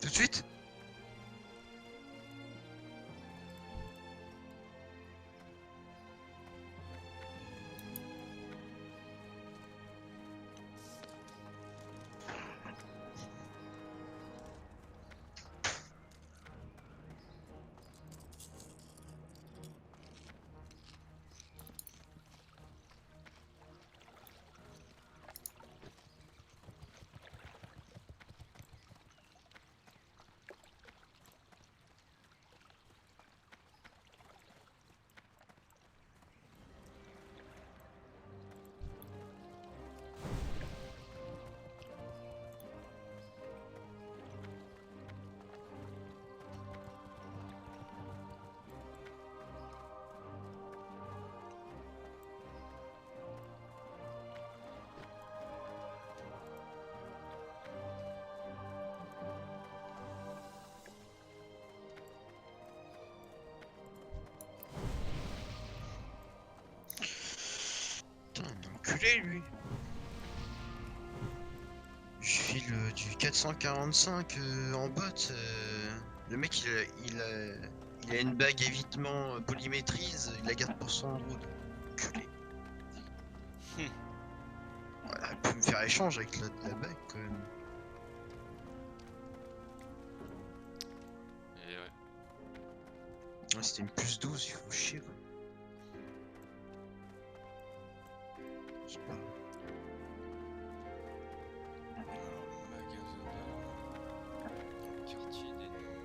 Tout de suite? Putain, un enculé lui. Je file du 445 en bot. Le mec il a une bague évitement polymétrise, il la garde pour son drone. Enculé. Voilà, il peut me faire échange avec la bague quand même. Et ouais. Ouais, c'était une plus 12, il faut chier quoi. C'est pas... Alors, magasin d'armes. Quartier d'ennemis.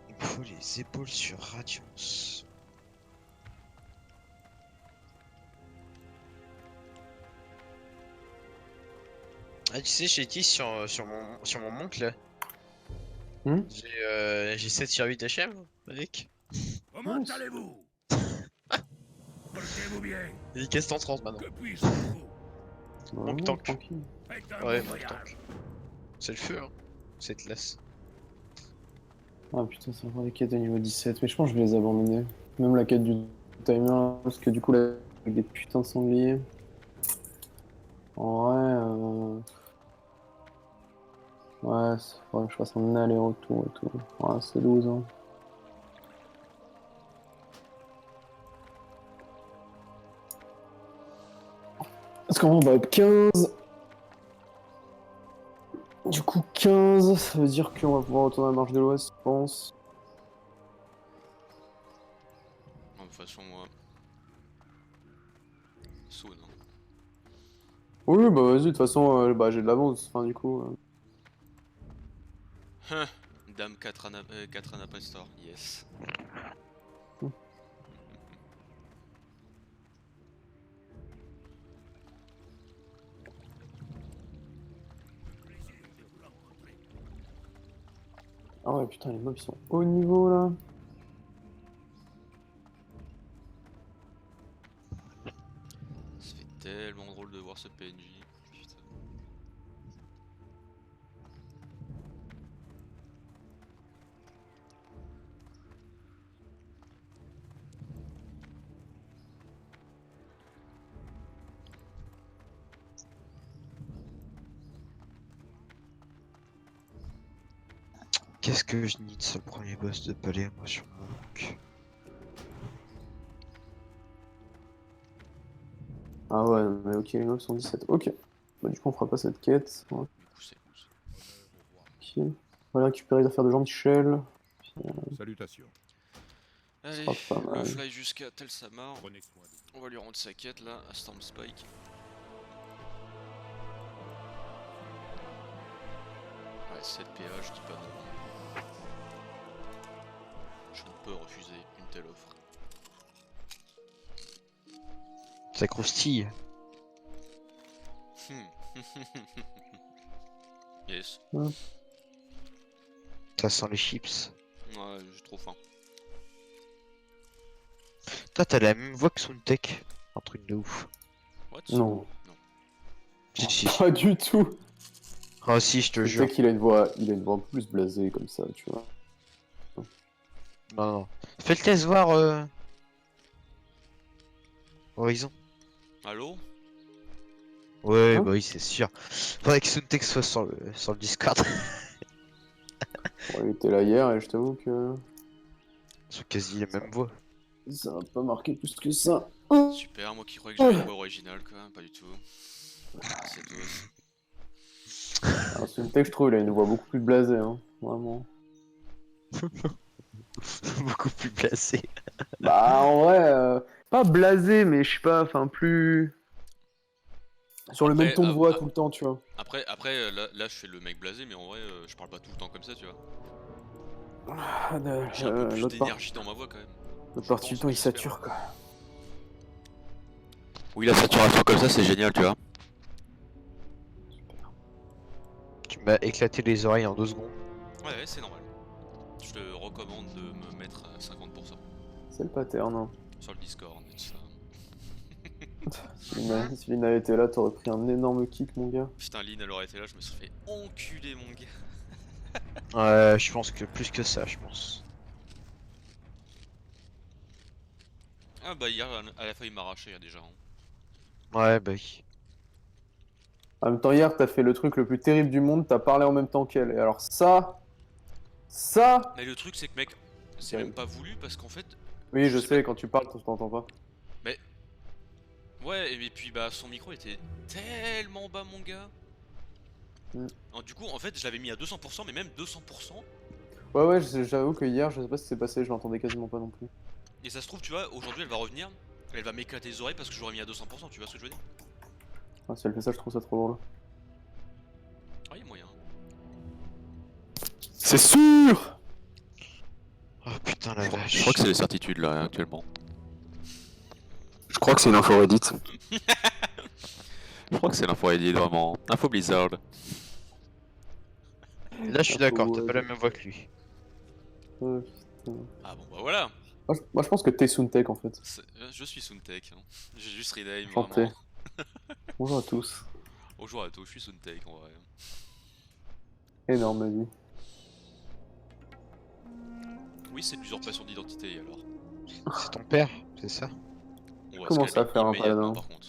Il me faut les épaules sur Radiance. Ah tu sais, j'ai été sur mon monk là. J'ai 7 sur 8 HM avec. Comment allez-vous? Portez-vous bien. Il casse en 30 maintenant. Que puis-je pour vous? Monk tank. Tranquille. Faites un Ouais, bon monk voyage. tank. C'est le feu hein. Cette classe. Ah putain, c'est encore des quêtes à niveau 17, mais je pense que je vais les abandonner. Même la quête du timer, parce que du coup, là, avec des putains de sangliers. En vrai, ouais, faudrait que je fasse un aller-retour et tout. Ouais, c'est 12 hein. Parce qu'on va up 15. Du coup, 15, ça veut dire qu'on va pouvoir retourner à la marche de l'Ouest, je pense. De toute façon, moi. Soon. Hein. Oui, bah vas-y, de toute façon, bah, j'ai de l'avance, enfin, du coup. Hein. Dame 4 Anapastor, yes. Plaisir de vous rencontrer. Ah ouais, putain, les mobs ils sont haut niveau là. Ça fait tellement drôle de voir ce PNJ. Putain. Qu'est-ce que je need ce premier boss de palais moi sur mon monk. Ah ouais, mais ok, les mobs sont 17. Ok. Bah, du coup, on fera pas cette quête. Ouais, Du coup, c'est 12. ok. On va aller récupérer les affaires de Jean-Michel. Salutations. Allez, sera pas le mal. fly jusqu'à Telsamar. Prenez soin de vous. On va lui rendre sa quête là, à Storm Spike. Ouais, 7 PA, je dis pas non. Je ne peux refuser une telle offre. Ça croustille. Yes. Ouais. Ça sent les chips. Ouais, j'ai trop faim. Toi t'as la même voix que Soundtech. Un truc de ouf. What? Non. Non. Si si. Pas du tout. Ah si, je te Le jure. tech, il a une voix un peu plus blasée comme ça, tu vois. Non non. Fais le test voir. Horizon. Allô? Ouais, Hein bah oui, c'est sûr. Faudrait que Suntek soit sur le Discord. Bon, il était là hier et je t'avoue que Sur quasi la même voix. ça va pas marquer plus que ça. Super, moi qui croyais que j'avais une voix originale, quoi. Pas du tout. C'est tous. Alors, Suntech, je trouve, il a une voix beaucoup plus blasée, hein. Vraiment. Beaucoup plus placé. Bah, en vrai, pas blasé, mais je sais pas, enfin, plus. Sur le même Après, ton de voix tout le temps, tu vois. après là, je fais le mec blasé, mais en vrai, je parle pas tout le temps comme ça, tu vois. Ah, J'ai un peu plus l'autre d'énergie dans ma voix quand même. l'autre Je partie du pense, temps, il j'espère. sature, quoi. Oui, la saturation comme ça, c'est génial, tu vois. Tu m'as éclaté les oreilles en 2 secondes. Ouais, c'est normal. Je te recommande de me mettre à 50% C'est le pattern, hein. sur le Discord et tout ça. Si Lina était là, t'aurais pris un énorme kick, mon gars. Putain, Lynn, elle aurait été là, je me serais fait enculer, mon gars. Ouais, je pense que plus que ça, je pense. Ah bah hier, elle a failli m'arracher déjà. Hein. Ouais, bah oui. En même temps, hier, t'as fait le truc le plus terrible du monde, t'as parlé en même temps qu'elle. Et alors, ça. Mais le truc, c'est que mec, c'est même Terrible. pas voulu parce qu'en fait, Oui, je sais pas. sais, quand tu parles, je t'entends pas. Mais ouais, et puis bah son micro était tellement bas, mon gars. Mm. Alors, du coup, en fait, je l'avais mis à 200%, mais même 200%. Ouais, ouais, j'avoue que hier, je sais pas ce qui s'est passé, je l'entendais quasiment pas non plus. Et ça se trouve, tu vois, aujourd'hui, elle va revenir. Elle va m'éclater les oreilles parce que j'aurais mis à 200%, tu vois ce que je veux dire? Ah, si elle fait ça, je trouve ça trop drôle. Ah, il y a moyen. C'est sûr. Oh putain la Je vache. crois que c'est les certitudes là, actuellement. Je crois que c'est une info Reddit. Je crois que c'est l'info Reddit, vraiment. Info Blizzard. Là, je suis d'accord, t'as pas la même voix que lui. Putain. Ah bon, bah voilà. Moi, je pense que t'es Suntech en fait. Je suis Suntech. Hein. J'ai juste Rename, Enchanté. vraiment. Bonjour à tous. Bonjour à tous, je suis Suntech en vrai. Énorme vie. Oui, c'est l'usurpation d'identité alors. C'est ton père, c'est ça? On va Comment se ça calmer faire un immédiatement paladin? par contre.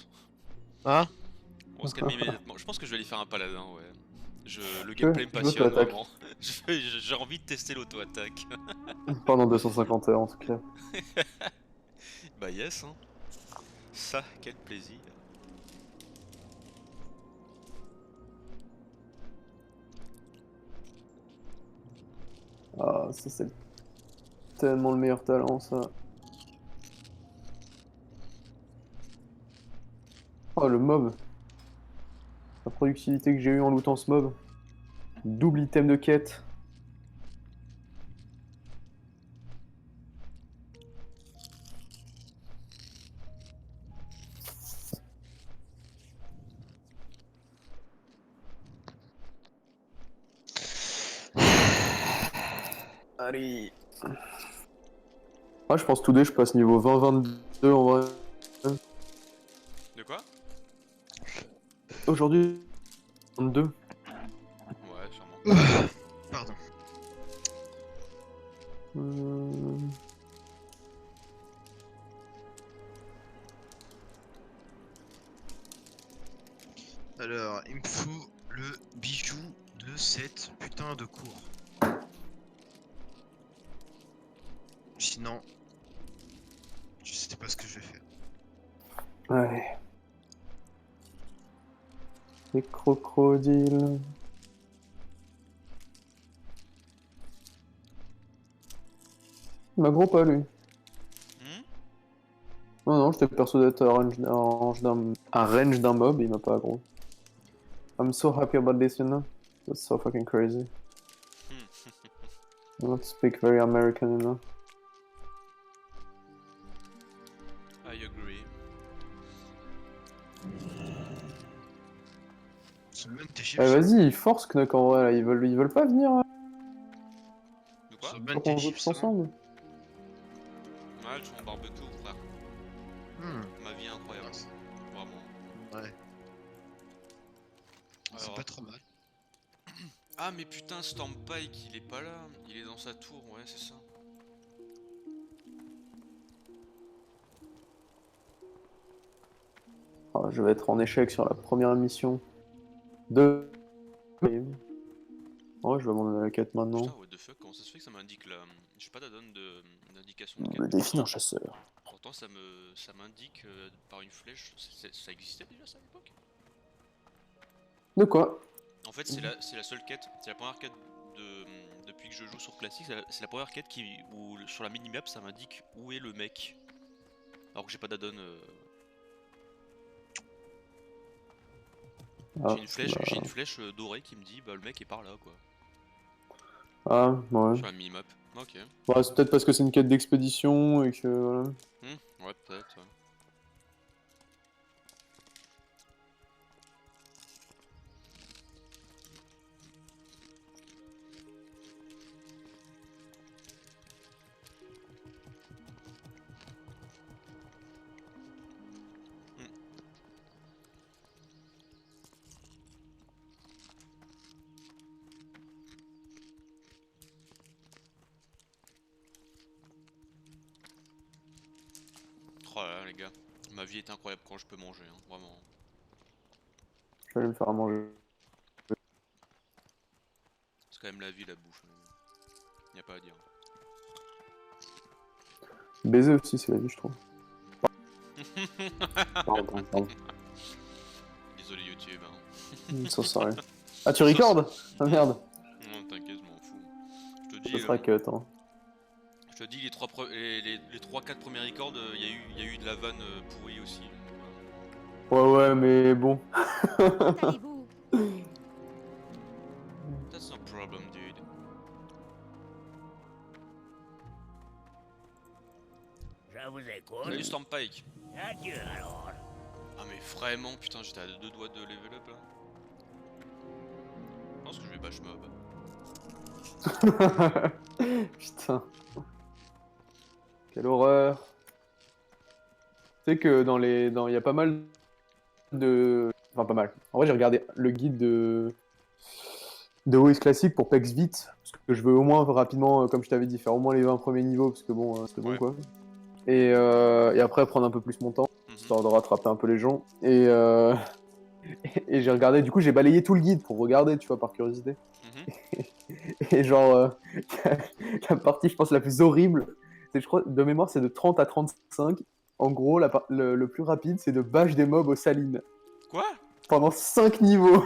Hein? On va se calmer immédiatement. Je pense que je vais aller faire un paladin, ouais. Le Je gameplay me veux passionne t'attaque. vraiment. J'ai envie de tester l'auto-attaque. Pendant 250 heures en tout cas. Bah yes, hein. Ça, quel plaisir. Ah, ça c'est tellement le meilleur talent ça. Oh le mob. La productivité que j'ai eue en lootant ce mob. Double item de quête. Allez. Ah, je pense tout dé, je passe niveau 20-22 en vrai. De quoi? Aujourd'hui, 22. Ouais, sûrement. Pardon. Euh, Alors, il me faut le bijou de cette putain de cour. Sinon, je sais pas ce que je vais faire. Ouais. Les crocodiles. Il m'a gros pas lui. Hmm. Non, non, j'étais persuadé d'être un range d'un mob, il m'a pas gros. I'm so happy about this, you know? That's so fucking crazy. I want to speak very American, you know? I agree. C'est même tes chiffres. Eh, vas-y, force Knuck en vrai, là. Ils veulent pas venir De quoi? Sur pour Ben qu'on tes joue chiffres tous ensemble. Ouais, je suis en barbecue, frère. Ma vie est incroyable. Vraiment. Ouais. C'est Alors, pas trop mal. ah mais putain, Stormpike, il est pas là. Il est dans sa tour, ouais, c'est ça. Ah, je vais être en échec sur la première mission de... Oh, je vais abandonner la quête maintenant. Putain, what the fuck, comment ça se fait que ça m'indique là? J'ai pas d'indication de Le quête. défi d'un chasseur. Pourtant ça m'indique par une flèche. Ça existait déjà ça à l'époque? De quoi? En fait, c'est la seule quête. C'est la première quête depuis que je joue sur classique. C'est la première quête où sur la minimap ça m'indique où est le mec. Alors que j'ai pas d'addon. Ah, J'ai une flèche dorée qui me dit bah le mec est par là quoi. ah, ouais. Sur la minimap. Ok. Ouais, c'est peut-être parce que c'est une quête d'expédition et que voilà. Ouais, peut-être. Ouais. Oh là là, les gars, ma vie est incroyable quand je peux manger, hein, vraiment. Je vais aller me faire à manger. C'est quand même la vie la bouffe, les gars. Y a pas à dire. Baiser aussi, c'est la vie, je trouve. Pardon, pardon. Désolé YouTube, hein. Ça sert à rien. Ah, tu recordes? Ah merde. Non, t'inquiète, je m'en fous. Je te Ça dis, sera cut, hein. je te dis les 3-4 premiers records, y a eu de la vanne pourrie aussi. Ouais, ouais, mais bon. Allez-vous? That's no problem, dude. Je vous écoute. Salut Stormpike. Adieu alors. Ah mais vraiment, putain, j'étais à 2 doigts de level up là. Je pense que je vais bash mob. Putain. Quelle horreur. Tu sais que il y a pas mal de... Enfin, pas mal. En vrai, j'ai regardé le guide de OS classique pour PEX vite. Parce que je veux au moins rapidement, comme je t'avais dit, faire au moins les 20 premiers niveaux. Parce que bon, c'est bon Ouais. quoi. Et après, prendre un peu plus mon temps. Histoire de rattraper un peu les gens. Et j'ai regardé, du coup, j'ai balayé tout le guide pour regarder, tu vois, par curiosité. Et genre, la partie, je pense, la plus horrible, c'est, je crois, de mémoire, c'est de 30 à 35. En gros, le plus rapide, c'est de bash des mobs aux salines. Quoi? Pendant 5 niveaux.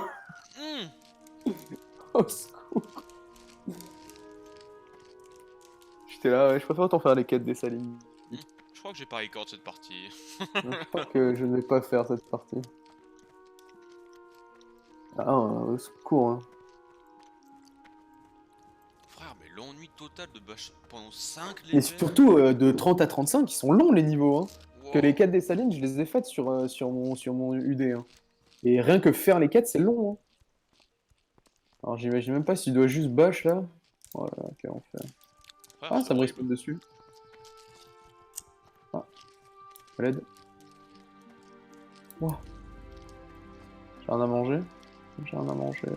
Hmm. Au secours. J'étais là, ouais, je préfère autant faire les quêtes des salines. Je crois que j'ai pas record cette partie. Je crois que je ne vais pas faire cette partie. Ah, au secours, hein. Frère, mais l'ennui total de bash pendant 5 Et levels. surtout, de 30 à 35, ils sont longs les niveaux, hein. Wow. Que les quêtes des salines, je les ai faites sur mon UD, hein. Et rien que faire les quêtes, c'est long, hein. Alors j'imagine même pas s'il doit juste bash là. Voilà, quel enfer. Frère, Ah, c'est ça me horrible. respawn dessus. Ah, à l'aide. Wow. J'ai rien à manger. J'ai rien à manger.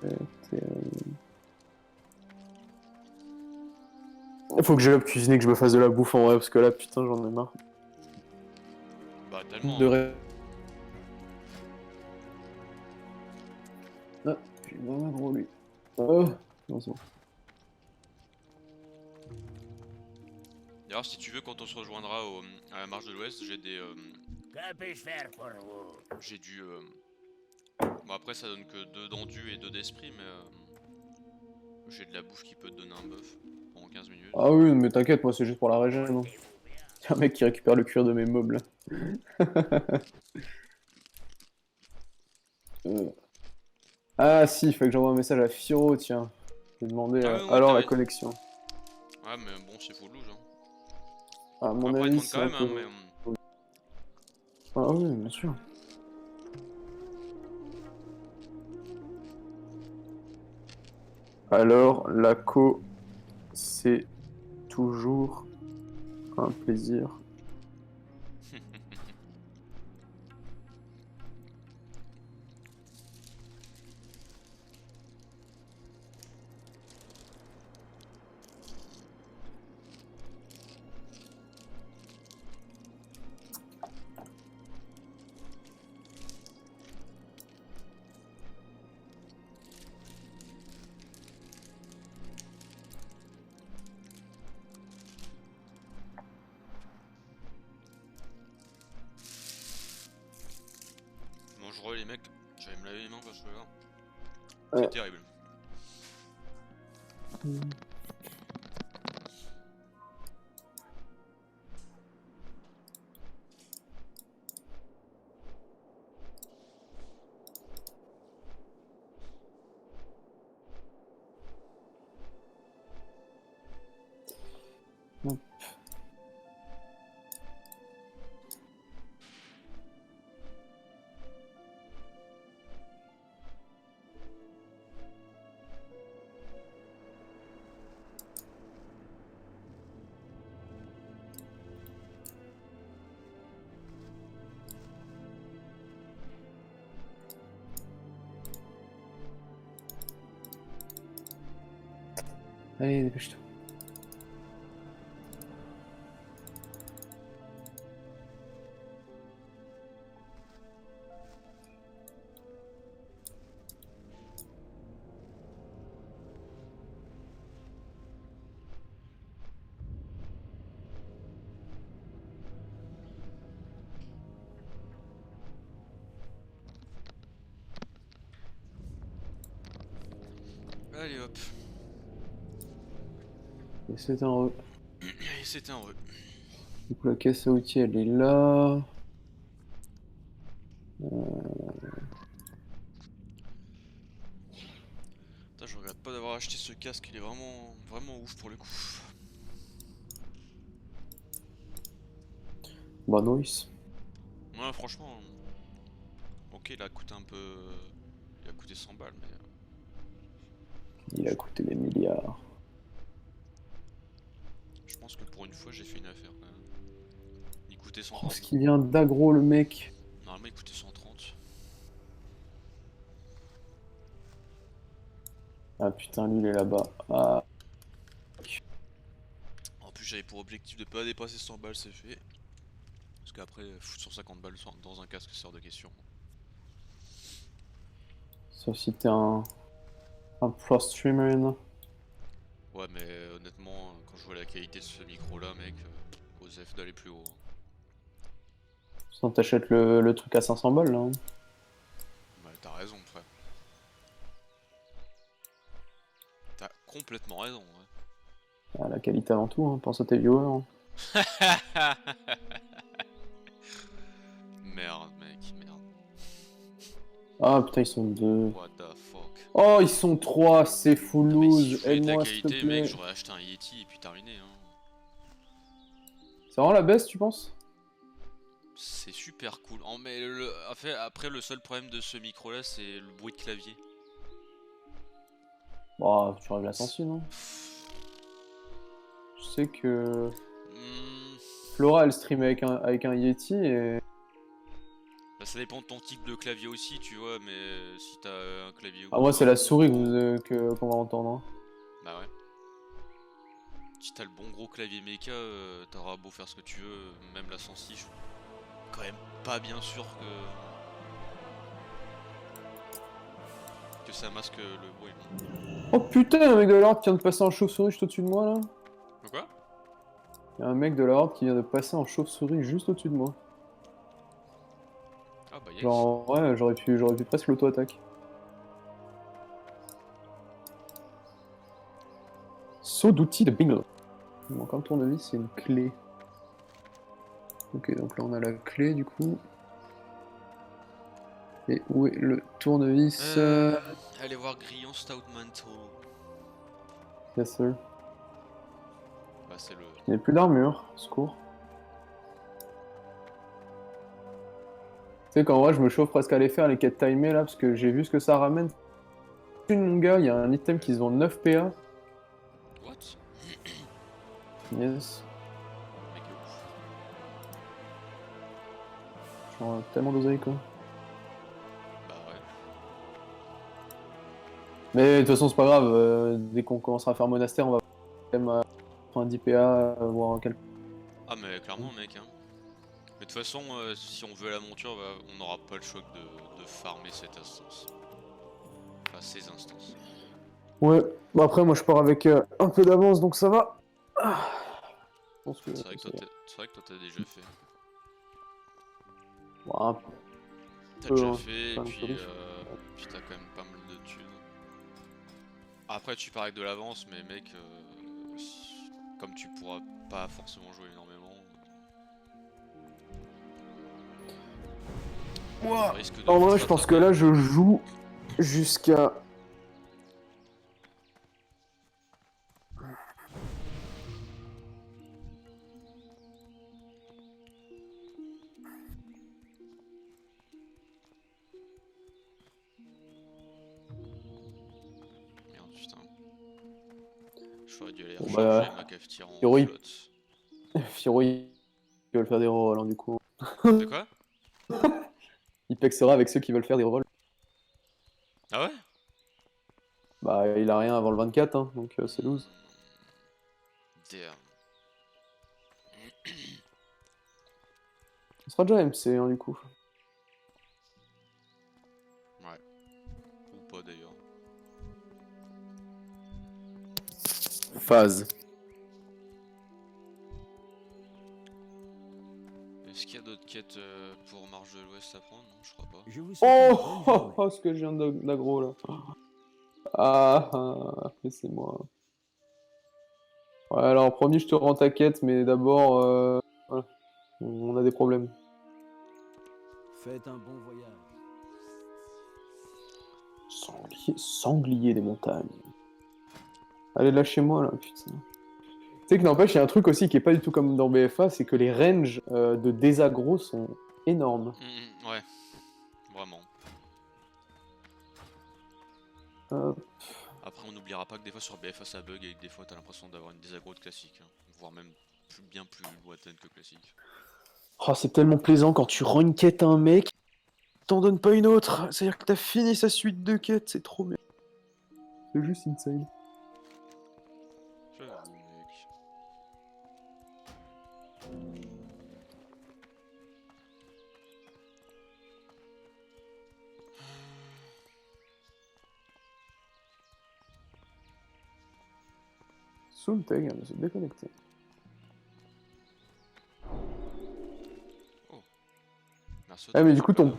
Il faut que j'aille cuisiner, que je me fasse de la bouffe en vrai, parce que là, putain, j'en ai marre. Bah, tellement. De Hein. ré... Ah, j'ai vraiment gros lui. Oh, non, c'est bon. D'ailleurs, si tu veux, quand on se rejoindra à la marche de l'Ouest, j'ai des. Que puis-je faire pour vous? J'ai du. Bon, après, ça donne que 2 d'endu et 2 d'esprit, mais. J'ai de la bouffe qui peut te donner un buff pendant 15 minutes. Ah oui, mais t'inquiète, moi c'est juste pour la régène. Non. Il y a un mec qui récupère le cuir de mes mobs là. Ah si, il faut que j'envoie un message à Firo, tiens. Je vais demander Ah ouais, alors t'as la raison. connexion. Ouais, mais bon, c'est full loose. Hein. À mon Après, il avis, demande c'est quand un même, peu... hein, mais. Ah oui, bien sûr. Alors, la co, c'est toujours un plaisir. je regarde. Ouais. C'est terrible. Hop. Allez, dépêche-toi. Allez hop. Et c'est un... Et c'était un vrai. Du coup, la caisse à outils, elle est là. Putain, je regrette pas d'avoir acheté ce casque, il est vraiment, vraiment ouf pour le coup. Bah, nice. Ouais, franchement. Ok, il a coûté un peu. Il a coûté 100 balles, mais. Il a coûté des milliards. Je pense que pour une fois, j'ai fait une affaire quand même. Il coûtait Oh, 130. ce qui vient d'aggro, le mec. Normalement, il coûtait 130. Ah putain, lui, il est là-bas. Ah, En plus, j'avais pour objectif de pas dépasser 100 balles, c'est fait. Parce qu'après, foutre 150 balles dans un casque, c'est hors de question. sauf si t'es un pro streamer, non? Ouais, mais honnêtement, quand je vois la qualité de ce micro là, mec, osef d'aller plus haut. Sinon, t'achètes le truc à 500 balles, là. Hein. Bah, t'as raison, frère. T'as complètement raison, ouais. Ah, la qualité avant tout, hein. Pense à tes viewers. Hein. Merde, mec, merde. Ah putain, ils sont deux. What the fuck. Oh, ils sont trois, c'est full Non, mais si je lose. voulais de la Aide-moi, s'il te qualité, mec, plaît. j'aurais acheté un Yeti et puis terminé, hein. C'est vraiment la baisse, tu penses? C'est super cool. Mais après, le seul problème de ce micro là, c'est le bruit de clavier. Bah, tu règles la sensu, non? Je sais que Hmm, Flora, elle stream avec un Yeti et... bah, ça dépend de ton type de clavier aussi, tu vois, mais si t'as un clavier. Ah, moi, c'est la souris qu'on va entendre. Hein. Bah ouais. Si t'as le bon gros clavier méca, t'auras beau faire ce que tu veux, même la sensi, je suis quand même pas bien sûr que ça masque le bruit. Oh putain, y'a un mec de la horde qui vient de passer en chauve-souris juste au-dessus de moi, là. Quoi? Y'a un mec de la horde qui vient de passer en chauve-souris juste au-dessus de moi. Ah bah yes. Genre, ouais, j'aurais pu presque l'auto-attaque. Saut d'outils de bingo. Il manque un tournevis, c'est une clé. Ok, donc là on a la clé du coup. Et où est le tournevis Allez voir Grillon Stout Mantle. Yes sir. Bah c'est le... Il n'y a plus d'armure, secours. Tu sais qu'en vrai je me chauffe presque à aller faire les quêtes timées là parce que j'ai vu ce que ça ramène. Mon gars, il y a un item qui se vend 9 PA. What? Yes. Mec de ouf. Genre tellement d'oseille quoi. Bah ouais. Mais de toute façon c'est pas grave, dès qu'on commencera à faire monastère on va quand même à 90 PA, voire quelques... Ah mais clairement mec hein. Mais de toute façon si on veut la monture on n'aura pas le choix de farmer cette instance. Enfin ces instances. Ouais, bon après moi je pars avec un peu d'avance donc ça va. Ah. Je pense que C'est vrai que toi t'as déjà fait. Bon, un T'as peu, déjà hein. fait et Pas un puis peu riche. Puis t'as quand même pas mal de thunes. Après tu pars avec de l'avance, mais mec, comme tu pourras pas forcément jouer énormément, Moi, risque de en vrai, vite je pense que rattraper. là, je joue jusqu'à. Merde, putain. J'aurais dû aller Bon, recharger bah, ma cafetière en Fiori. flotte. Firo, ils veulent faire des rerolls, hein, du coup. De quoi? Il pexera avec ceux qui veulent faire des rerolls. Ah ouais? Bah, il a rien avant le 24, hein, donc c'est loose. Damn. Ce sera déjà MC, hein, du coup. Ouais. Ou pas d'ailleurs. Phase. Est-ce qu'il y a d'autres quêtes pour Marche de l'Ouest à prendre? Non, je crois pas. Je vous souhaite une bonne Oh, journée. ce que je viens d'aggro là. Laissez-moi. Ouais, alors promis, je te rends ta quête, mais d'abord, voilà, on a des problèmes. Faites un bon voyage. Sanglier des montagnes. Allez, lâchez-moi là, putain. Tu sais que n'empêche, il y a un truc aussi qui est pas du tout comme dans BFA, c'est que les ranges de désaggro sont énormes. Ouais. Vraiment. Euh, Après, on n'oubliera pas que des fois sur BFA ça bug et que des fois t'as l'impression d'avoir une désaggro de classique. Hein. Voire même bien plus lointaine que classique. Oh, c'est tellement plaisant quand tu rends une quête à un mec, t'en donnes pas une autre. C'est-à-dire que t'as fini sa suite de quêtes, c'est trop bien. C'est juste insane. J'avoue, mec. Soultag, elle s'est déconnecté. Merci à Ah, toi, mais du coup, super.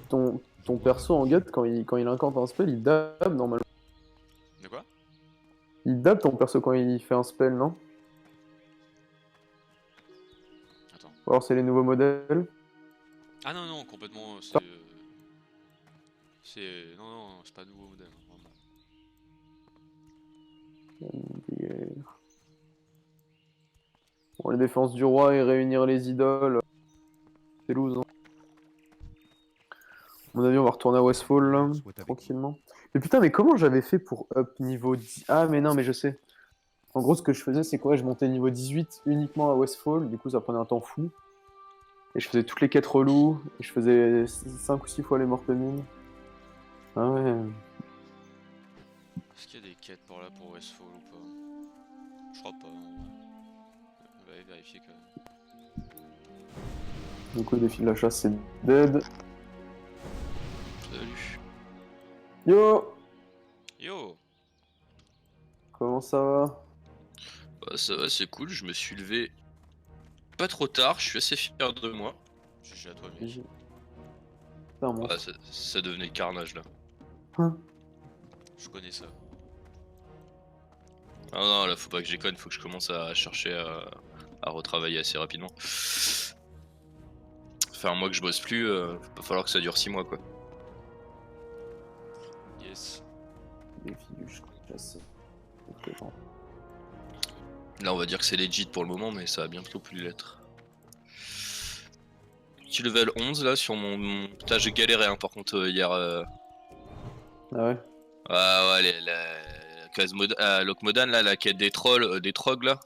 ton perso en guide, quand il incante un spell, il dab normalement. De quoi? Il dab ton perso quand il fait un spell, non? Attends. Ou alors c'est les nouveaux modèles? Ah non, non, complètement, c'est... c'est... Non, non, c'est pas nouveau modèle, hein, vraiment. Bon, les défenses du roi et réunir les idoles, c'est loose. Hein. À mon avis, on va retourner à Westfall, là, Soit avec tranquillement. Mais putain, mais comment j'avais fait pour up niveau 10? Ah, mais non, mais je sais. En gros, ce que je faisais, c'est quoi? Je montais niveau 18 uniquement à Westfall, du coup, ça prenait un temps fou. Et je faisais toutes les quêtes reloues, et je faisais 5 ou 6 fois les mortes mines. Ah ouais. Est-ce qu'il y a des quêtes par là pour Westfall ou pas? Je crois pas. Hein. On va aller vérifier quand même. Du coup, le défi de la chasse, c'est dead. Salut. Yo! Yo! Comment ça va? Bah, ça va, c'est cool, je me suis levé pas trop tard, je suis assez fier de moi. GG à toi, mec. Putain, mon... Ah, ça devenait le carnage là. Hein. Je connais ça. Ah non, là faut pas que je déconne, faut que je commence à chercher à retravailler assez rapidement. Enfin, un mois que je bosse plus, va falloir que ça dure 6 mois quoi. Yes. Défi de chasse. Ok, bon. Là on va dire que c'est legit pour le moment, mais ça va bientôt plus l'être. Petit level 11 là sur mon... Putain j'ai galéré hein, par contre hier. Ah ouais? Ah ouais, la Lokmodan là, la quête des trolls, des trogs là.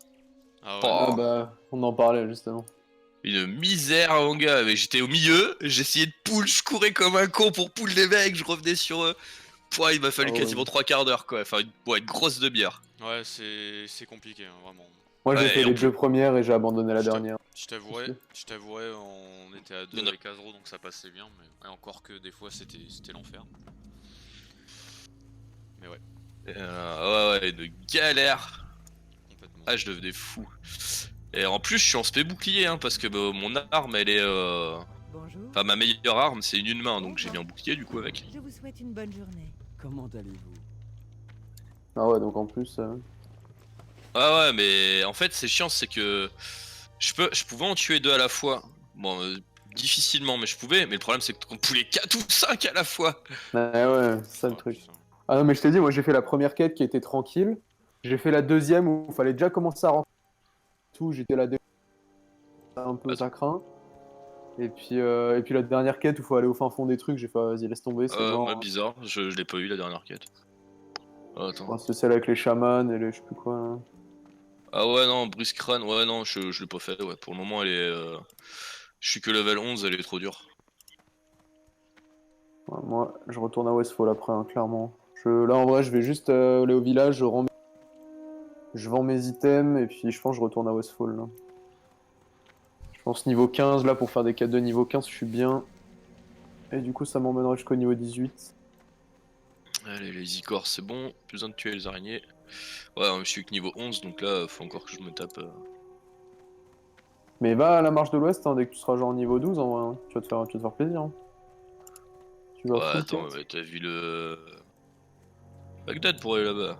Ah ouais? Oh. Ah bah, on en parlait justement. Une misère mon gars, mais j'étais au milieu, j'essayais de pull, je courais comme un con pour pull les mecs, je revenais sur eux. Pouah, il m'a fallu Ah ouais. quasiment 3 quarts d'heure quoi, enfin une grosse demi-heure. Ouais, c'est compliqué, hein, vraiment. Moi, j'ai Ouais, fait et en les plus- deux premières et j'ai abandonné la Je t'avoue- dernière. Je t'avouerais, on était à 2 Non. avec Azro, donc ça passait bien, mais encore que des fois c'était l'enfer. Mais ouais, Ouais, ouais, de galère. complètement. Ah, je devenais fou. Et en plus, je suis en spé bouclier, hein, parce que bah, mon arme, elle est... Bonjour. Enfin, ma meilleure arme, c'est une main, donc j'ai mis un bouclier, du coup, avec. Je vous souhaite une bonne journée. Comment allez-vous? Ah ouais, donc en plus. Ah ouais, mais en fait, c'est chiant, c'est que je pouvais en tuer 2 à la fois. Bon, difficilement, mais je pouvais. Mais le problème, c'est qu'on pouvait 4 ou 5 à la fois. Ouais, c'est ça le Ah, truc. putain. Ah non, mais je t'ai dit, moi j'ai fait la première quête qui était tranquille. J'ai fait la deuxième où il fallait déjà commencer à rentrer tout. J'étais là déjà un peu Attends. ça craint. Et puis la dernière quête où il faut aller au fin fond des trucs, j'ai fait vas-y, laisse tomber, c'est Ouais, mort. bizarre, je l'ai pas eu la dernière quête. Oh, attends. Ouais, c'est celle avec les chamans et les je sais plus quoi, hein. Ah ouais, non, Brise Crâne, ouais, non, je l'ai pas fait, ouais. Pour le moment, elle est. Je suis que level 11, elle est trop dure. Ouais, moi, je retourne à Westfall après, hein, clairement. Là, en vrai, je vais juste aller au village, je vends mes items et puis je pense que je retourne à Westfall, là. Je pense niveau 15, là, pour faire des quêtes de niveau 15, je suis bien. Et du coup, ça m'emmènera jusqu'au niveau 18. Allez, les icors, c'est bon, plus besoin de tuer les araignées. Ouais, je suis que niveau 11, donc là, faut encore que je me tape. Mais va à la marche de l'Ouest, hein, dès que tu seras genre niveau 12, en vrai, hein. Tu vas te faire plaisir, hein. Tu vas Ouais, full attends, quête. mais t'as vu le. Bagdad pour aller là-bas.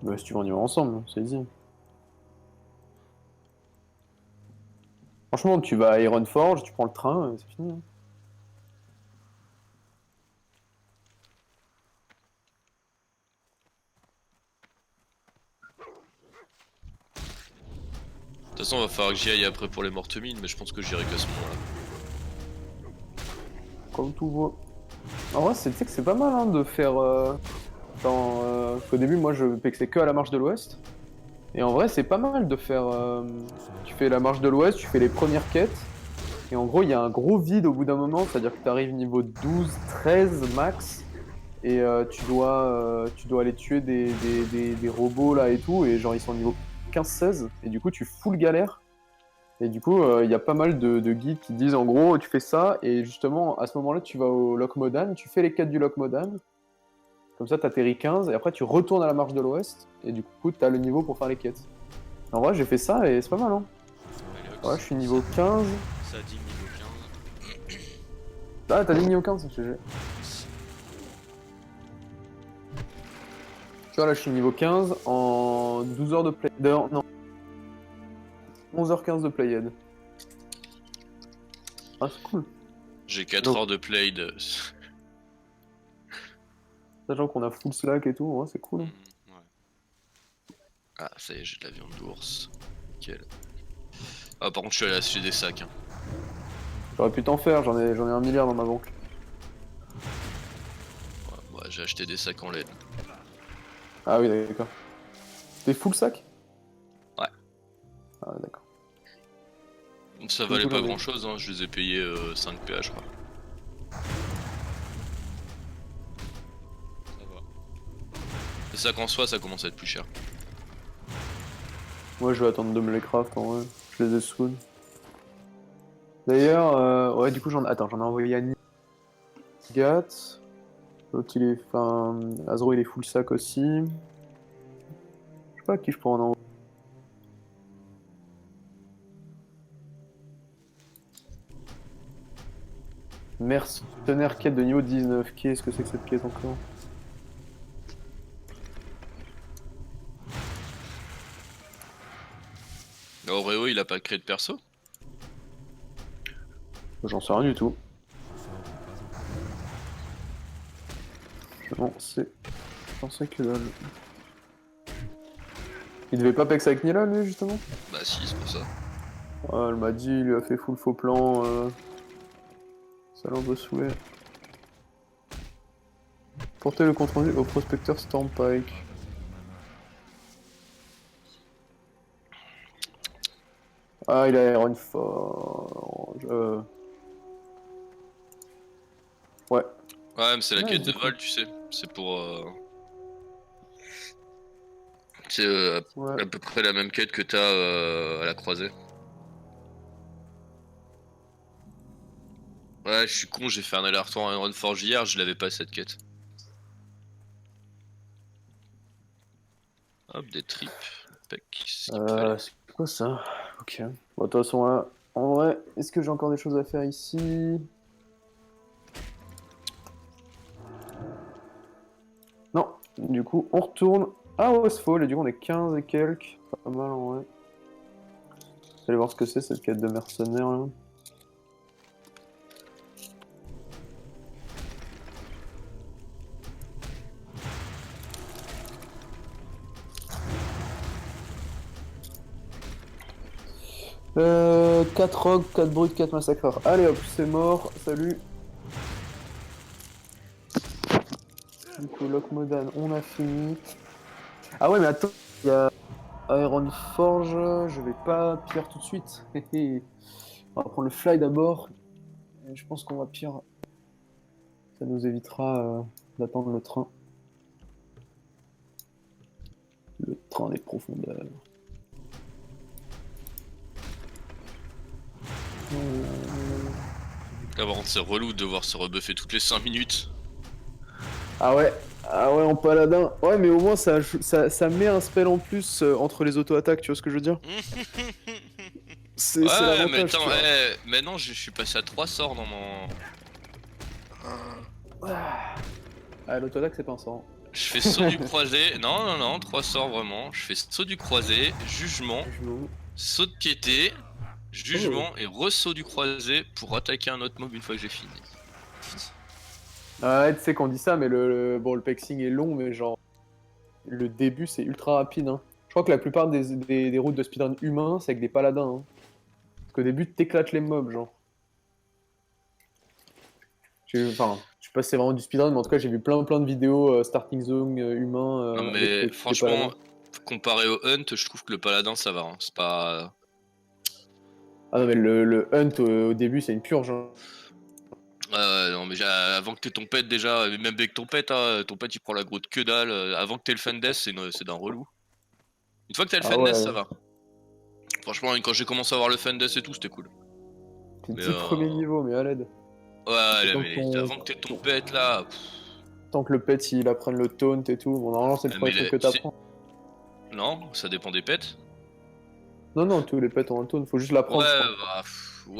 Bah, si tu veux, on y va ensemble, c'est easy. Franchement, tu vas à Ironforge, tu prends le train, et c'est fini, hein. De toute façon, va falloir que j'y aille après pour les mortes mines, mais je pense que j'irai qu'à ce moment-là. Comme tout vaut. En vrai, tu sais que c'est pas mal, hein, de faire. Parce qu'au début, moi, je pexais que à la marche de l'Ouest. Et en vrai, c'est pas mal de faire. Tu fais la marche de l'Ouest, tu fais les premières quêtes. Et en gros, il y a un gros vide au bout d'un moment, c'est-à-dire que tu arrives niveau 12, 13 max. Et tu dois aller tuer des robots là et tout. Et genre, ils sont niveau 15, 16. Et du coup, tu full galère. Et du coup, il y a pas mal de guides qui disent en gros, tu fais ça. Et justement, à ce moment-là, tu vas au Loc Modan, tu fais les quêtes du Loc Modan. Comme ça, t'atterris 15 et après tu retournes à la marche de l'Ouest et du coup, t'as le niveau pour faire les quêtes. En vrai, j'ai fait ça et c'est pas mal, hein. Ouais, je suis niveau 15. Ça dit niveau 15. Ah, t'as dit niveau 15, GG. Tu vois, là, je suis niveau 15 en 12 heures de play. Non, 11h15 de playhead. Ah, c'est cool. J'ai 4 Donc- heures de play de. Sachant qu'on a full slack et tout, ouais, c'est cool, hein. Ouais. Ah, ça y est, j'ai de la viande d'ours. Nickel. Ah, par contre, je suis allé acheter des sacs. Hein. J'aurais pu t'en faire, j'en ai 1 milliard dans ma banque. Ouais, j'ai acheté des sacs en laine. Ah oui, d'accord. T'es full sac? Ouais. Ah, d'accord. Ça Du valait coup, pas j'en ai- grand chose, hein. Je les ai payés 5 PH, je crois. Ça va. Les sacs en soi, ça commence à être plus cher. Moi, je vais attendre de me les craft en vrai. Je les ai soon. D'ailleurs, ouais, du coup, j'en ai envoyé à Nigat. L'autre, il est. Enfin, Azro, il est full sac aussi. Je sais pas à qui je pourrais en envoyer. Mercenaire quête de niveau 19. Qu'est-ce que c'est que cette quête encore? Oreo, il a pas créé de perso? J'en sais rien du tout. Non, c'est. J'en sais que dalle. Il devait pas pex avec Nila, lui, justement? Bah si, c'est pour ça. Ah, elle m'a dit, il lui a fait full faux plan. Ça l'a un peu saoulé. Portez le compte rendu au prospecteur Stormpike. Ah, il a Ironforge. Ouais. Ouais, mais c'est la Ouais, quête de du coup. vol, tu sais. C'est pour. C'est Ouais. à peu près la même quête que t'as à la croisée. Ouais, je suis con, j'ai fait un aller-retour à Ironforge hier, je l'avais pas cette quête. Hop, des tripes. Pack, ce qu'il me fallait. C'est quoi ça? Ok. Bon, de toute façon, là, en vrai, est-ce que j'ai encore des choses à faire ici? Du coup, on retourne à Osfall et du coup, on est 15 et quelques. Pas mal en vrai. Allez voir ce que c'est cette quête de mercenaires là. Euh, 4 rogues, 4 brutes, 4 massacreurs. Allez hop, c'est mort, salut. Du coup, Lock Modan, on a fini. Ah ouais, mais attends, il y a Iron Forge, je vais pas pire tout de suite. On va prendre le fly d'abord. Et je pense qu'on va pire. Ça nous évitera d'attendre le train. Le train des profondeurs. Là, par contre, c'est relou de devoir se rebuffer toutes les 5 minutes. Ah ouais, en paladin. Ouais, mais au moins ça met un spell en plus entre les auto-attaques, tu vois ce que je veux dire? C'est Ouais, mais l'avantage. attends, Tu vois. maintenant je suis passé à 3 sorts dans mon. Ah, l'auto-attaque, c'est pas un sort. Je fais saut du croisé. Non, 3 sorts vraiment. Je fais saut du croisé, jugement, Je me- saut de piété, jugement et re-saut du croisé pour attaquer un autre mob une fois que j'ai fini. Ouais, tu sais qu'on dit ça, mais bon, le pexing est long, mais genre, le début, c'est ultra rapide. Hein. Je crois que la plupart des routes de speedrun humains, c'est avec des paladins. Hein. Parce qu'au début, t'éclates les mobs, genre. Enfin, je sais pas si c'est vraiment du speedrun, mais en tout cas, j'ai vu plein de vidéos starting zone humain. Non avec mais des franchement, paladins. comparé au hunt, je trouve que le paladin ça va. Hein. C'est pas. Ah non, mais le hunt au début, c'est une purge. Hein. Non mais avant que t'aies ton pet déjà, même avec ton pet, hein, ton pet il prend la grotte que dalle. Avant que t'aies le Fendes, c'est d'un relou. Une fois que t'as le Ah Fendes, ouais. ça va. Franchement, quand j'ai commencé à voir le Fendes et tout, c'était cool. Les Mais 10 premiers niveaux, mais à l'aide. ouais, là, Tant mais qu'on- avant que t'aies ton pet là. Tant que le pet il apprenne le taunt et tout, bon, normalement, c'est le premier Mais truc que t'apprends. non, ça dépend des pets. Non, tous les pets ont un taunt, faut juste Ouais, l'apprendre, je crois. bah,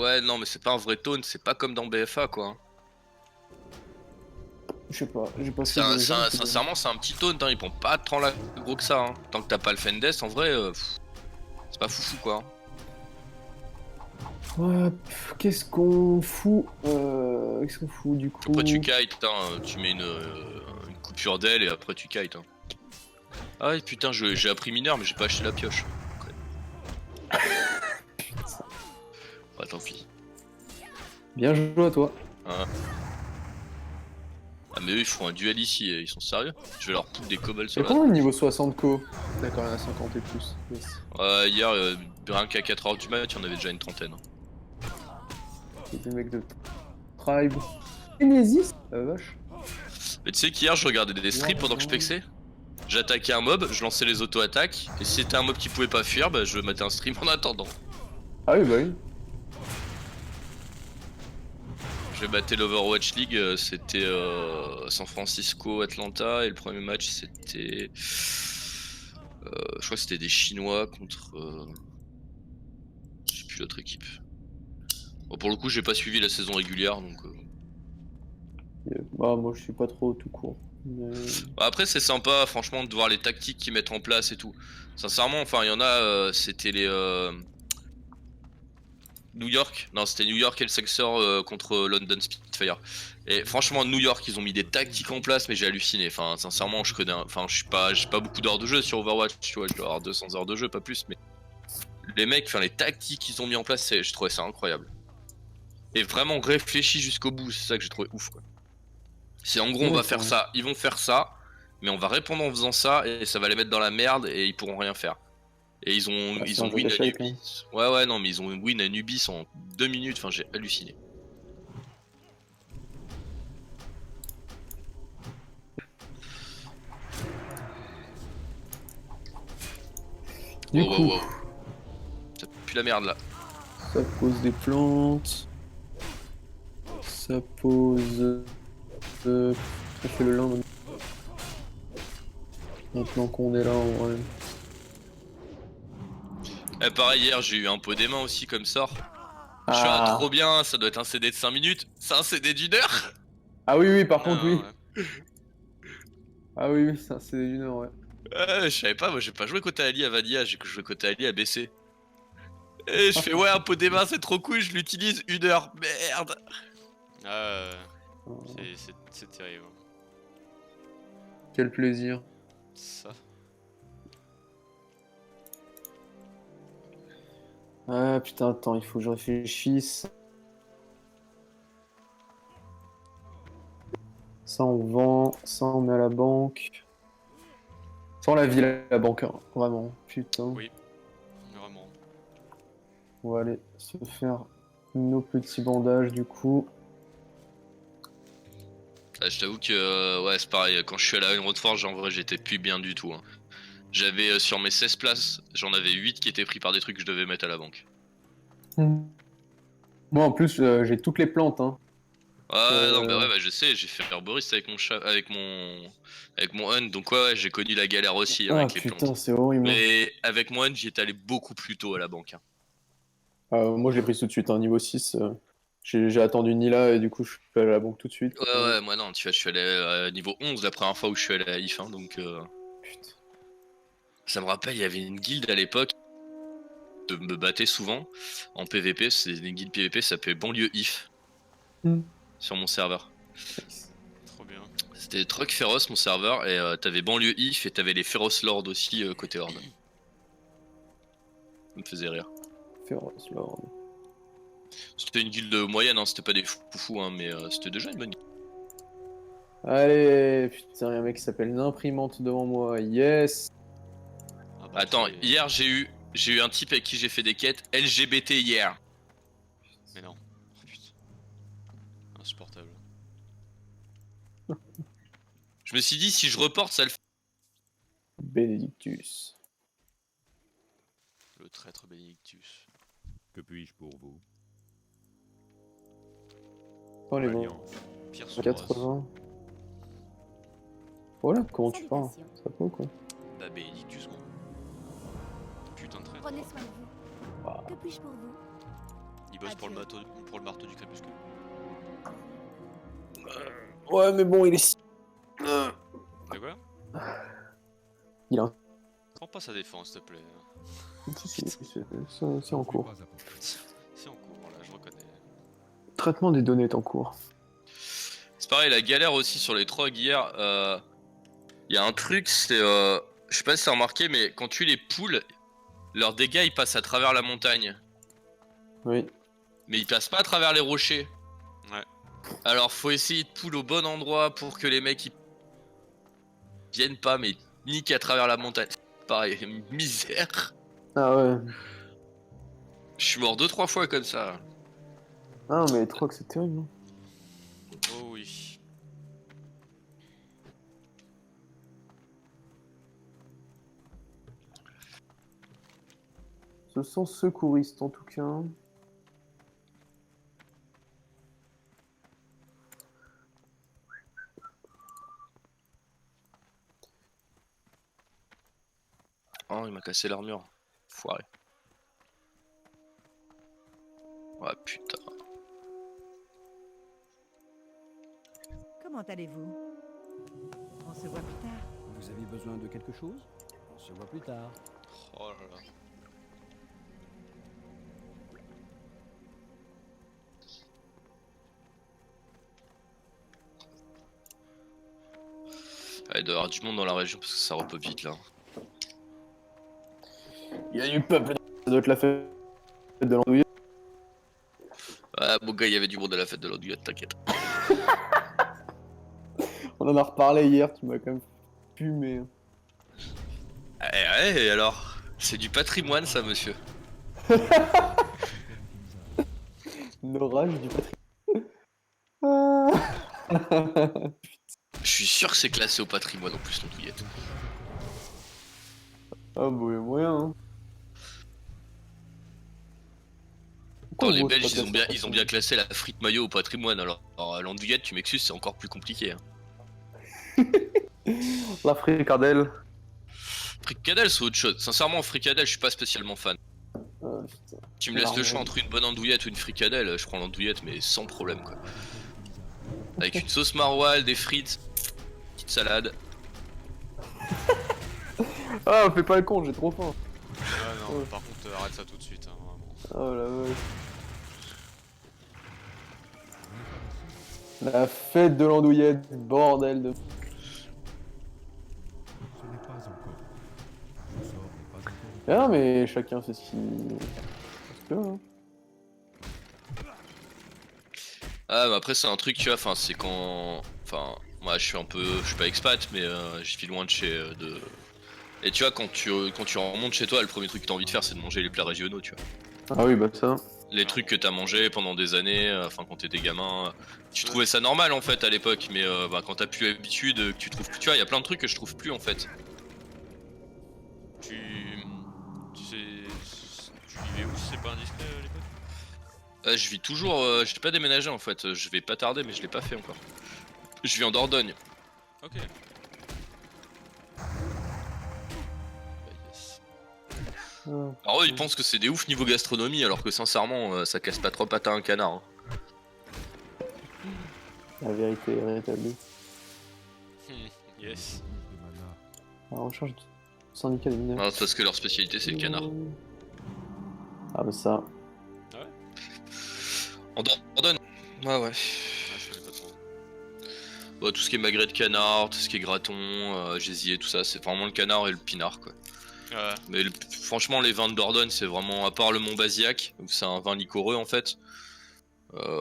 ouais, non, mais c'est pas un vrai taunt, c'est pas comme dans BFA quoi. Hein. Je sais pas, j'ai pas fait de Sincèrement, c'est un petit taunt, hein, il prend pas tant la gros que ça. Hein. Tant que t'as pas le Fendes, en vrai, c'est pas foufou quoi. Ouais, qu'est-ce qu'on fout Qu'est-ce qu'on fout du coup? Après, tu kites, hein, tu mets une coupure d'aile et après tu kites. Hein. Ah ouais, putain, j'ai appris mineur, mais j'ai pas acheté la pioche. Bah, tant pis. Bien joué à toi. Hein. Ah, mais eux, ils font un duel ici, ils sont sérieux? Je vais leur foutre des cobbles C'est sur la. comment le niveau 60 co? D'accord, il y en a 50 et plus. Yes. Hier, rien qu'à 4h du mat, il y en avait déjà une trentaine. C'est des mecs de Tribe. Genesis vache. Mais tu sais qu'hier, je regardais des streams pendant que je pexais. J'attaquais un mob, je lançais les auto-attaques, et si c'était un mob qui pouvait pas fuir, bah je mettais un stream en attendant. Ah oui, bah oui. Je battais l'Overwatch League, c'était San Francisco, Atlanta, et le premier match c'était. Je crois que c'était des Chinois contre. Je sais plus l'autre équipe. Bon, pour le coup, j'ai pas suivi la saison régulière donc. Bah, moi je suis pas trop tout court. Mais... Bah, après, c'est sympa, franchement, de voir les tactiques qu'ils mettent en place et tout. Sincèrement, enfin, il y en a, c'était les. New York, non c'était New York et le Sexor contre London Spitfire. Et franchement New York ils ont mis des tactiques en place mais j'ai halluciné. Enfin sincèrement je connais, enfin j'ai pas beaucoup d'heures de jeu sur Overwatch, tu vois, je dois avoir 200 heures de jeu pas plus, mais les mecs, enfin les tactiques qu'ils ont mis en place, je trouvais ça incroyable. Et vraiment réfléchi jusqu'au bout, c'est ça que j'ai trouvé ouf quoi. C'est en gros on va faire ça, ils vont faire ça, mais on va répondre en faisant ça et ça va les mettre dans la merde et ils pourront rien faire. Et ils ont win Anubis. Ouais non mais ils ont win Anubis en 2 minutes, enfin j'ai halluciné. Du coup, wow. Ça pue la merde là. ça pose des plantes. Ça pose... ça fait le lin maintenant qu'on est là en vrai. Pareil hier j'ai eu un pot des mains aussi comme sort. Je suis trop bien, ça doit être un CD de 5 minutes. C'est un CD d'1 heure. Ah oui, par contre, oui. Ouais. Ah oui, oui, ça, c'est une heure, ouais. Je savais pas, moi j'ai pas joué côté Ali à Vanilla, j'ai joué côté Ali à BC. Et je fais ouais, un pot des mains c'est trop cool, je l'utilise 1 heure, merde. Ah, Oh, c'est terrible. quel plaisir. Ça. Ah putain, attends, il faut que je réfléchisse. Ça on vend, ça on met à la banque. Sans la ville à la banque, hein, vraiment. Putain. Oui. Vraiment. On va aller se faire nos petits bandages du coup. Ah, je t'avoue que ouais c'est pareil, quand je suis allé à une Roadforge en vrai j'étais plus bien du tout. Hein. J'avais sur mes 16 places, j'en avais 8 qui étaient pris par des trucs que je devais mettre à la banque. Moi en plus, j'ai toutes les plantes. Hein. Ouais, non, bah ouais, bah, je sais, j'ai fait herboriste avec mon chat, avec mon hunt, donc ouais, j'ai connu la galère aussi hein, Ah avec les putain, plantes. c'est horrible. Mais avec mon hunt, j'y étais allé beaucoup plus tôt à la banque. Hein. Moi je l'ai pris tout de suite, hein, niveau 6. J'ai attendu Nila et du coup je suis allé à la banque tout de suite. Ouais, moi non, tu vois, je suis allé niveau 11 la première fois où je suis allé à IF, hein, donc Putain. ça me rappelle, il y avait une guilde à l'époque, de me battais souvent en PVP, c'est une guilde PVP, ça s'appelait Banlieue IF, sur mon serveur. Trop bien. C'était Truck Féroce mon serveur, et t'avais Banlieue IF et t'avais les Féroce Lords aussi côté Horde. Ça me faisait rire. Féroce Lord. C'était une guilde moyenne, hein, c'était pas des foufous, hein, mais c'était déjà une bonne guilde. Allez, putain, y'a un mec qui s'appelle une imprimante devant moi. Yes. Ah bah, Attends, c'est- hier j'ai eu un type avec qui j'ai fait des quêtes LGBT hier. Mais non. Oh, putain. Insupportable. Je me suis dit si je reporte ça le fait. Benedictus. Le traître Benedictus. Que puis-je pour vous? Oh les bons. Alliance. Pire sous 80. Voilà, comment tu parles? Salutations. Ça va pas ou quoi? Bah Benedictus gros. Putain de traître. Prenez soin de vous. Que puis-je pour vous? Il bosse pour le, Adieu. pour le marteau du crépuscule. Ouais, mais bon, il est. Mais quoi? Il a un. Prends pas sa défense s'il te plaît. C'est en cours. Pas à portée. C'est en cours là, je reconnais. Traitement des données est en cours. C'est pareil, la galère aussi sur les trogs hier. Y a un truc, c'est. Je sais pas si t'as remarqué, mais quand tu les poules, leurs dégâts ils passent à travers la montagne. Oui. Mais ils passent pas à travers les rochers. Ouais. Alors faut essayer de pull au bon endroit pour que les mecs ils viennent pas, mais niquent à travers la montagne. Pareil, misère. Ah ouais. Je suis mort 2-3 fois comme ça. Ah, mais les trocs, c'est terrible. Hein. Oh oui. Ce sont secouristes en tout cas. Oh, il m'a cassé l'armure. Foiré. Ouais, putain. Comment allez-vous? On se voit plus tard. Vous avez besoin de quelque chose? On se voit plus tard. Oh là là. Ah, il doit y avoir du monde dans la région parce que ça repop vite là. Il y a du peuple. Ça doit être la fête de l'andouille. Ah, mon gars, il y avait du monde à la fête de l'andouillette, t'inquiète. On en a reparlé hier, tu m'as quand même fumé. Ouais, et alors? C'est du patrimoine ça, monsieur. L'orage du patrimoine. Je suis sûr que c'est classé au patrimoine en plus, l'andouillette. Ah bon, y'a moyen, hein. Attends, les gros, Belges, c'est pas classé, ils ont bien classé la frite maillot au patrimoine, alors l'andouillette, tu m'excuses, c'est encore plus compliqué. Hein. La fricadelle. Fricadelle, c'est autre chose. Sincèrement, fricadelle, je suis pas spécialement fan. Ah, putain. Tu me laisses le Alors, choix entre une bonne andouillette ou une fricadelle, je prends l'andouillette, mais sans problème quoi. Avec une sauce maroilles, des frites, petite salade. Ah, fais pas le con, j'ai trop faim. Ah non, Ouais. par contre, arrête ça tout de suite, hein, vraiment. Oh la vache. La fête de l'andouillette, bordel de... Ce n'est pas encore. Le sort n'est pas encore. Ah non, mais chacun fait ce qu'il veut. Hein. Ah, mais après, c'est un truc, tu vois, enfin, c'est quand. Enfin, moi, je suis pas expat, mais je vis loin de chez. Et tu vois, quand tu remontes chez toi, le premier truc que t'as envie de faire, c'est de manger les plats régionaux, tu vois. Ah oui, bah ça. Les trucs que t'as mangé pendant des années, enfin, quand t'étais gamin. Tu trouvais ça normal, en fait, à l'époque, mais bah, quand t'as plus l'habitude, que tu trouves plus. Tu vois, il y a plein de trucs que je trouve plus, en fait. Tu sais. Tu vivais où si c'est pas indiscret à l'époque? Je vis toujours. J'ai pas déménagé, en fait. Je vais pas tarder, mais je l'ai pas fait encore. Je vis en Dordogne. Ok. Bah, yes. Ah. Alors eux ils pensent que c'est des ouf niveau gastronomie alors que sincèrement ça casse pas trop pattes à un canard. Hein. La vérité est rétablie. Yes. De mana. La recherche du syndicat des mineurs. Non, c'est parce que leur spécialité c'est le canard. Ah bah ça. En Dordogne. Ouais ouais. Ah, je connais pas trop. Bah, tout ce qui est magret de canard, tout ce qui est graton, gésier, tout ça, c'est vraiment le canard et le pinard quoi. Ouais. Mais franchement les vins de Dordogne c'est vraiment, à part le Mont Basillac, où c'est un vin liquoreux en fait.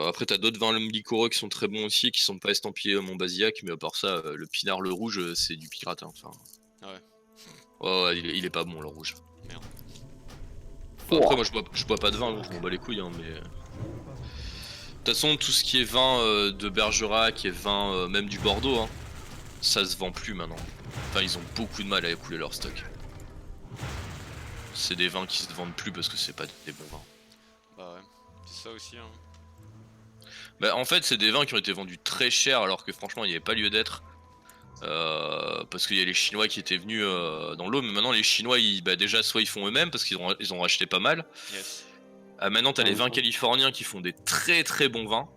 Après t'as d'autres vins liquoreux qui sont très bons aussi, qui sont pas estampillés Mont Basillac, mais à part ça, le pinard, le rouge, c'est du piratin. Enfin. Ouais. Ouais, il est pas bon le rouge. Merde. Bon, après moi je bois pas de vin, donc je m'en bats les couilles hein, mais... De toute façon tout ce qui est vin de Bergerac et vin même du Bordeaux, hein, ça se vend plus maintenant. Enfin ils ont beaucoup de mal à écouler leur stock. C'est des vins qui se vendent plus parce que c'est pas des bons vins. Bah ouais. C'est ça aussi, hein. Bah en fait c'est des vins qui ont été vendus très cher alors que franchement il n'y avait pas lieu d'être. Parce qu'il y a les Chinois qui étaient venus dans l'eau, mais maintenant les Chinois bah, déjà soit ils font eux-mêmes parce ils ont racheté pas mal. Yes. Maintenant t'as les vins californiens qui font des très très bons vins.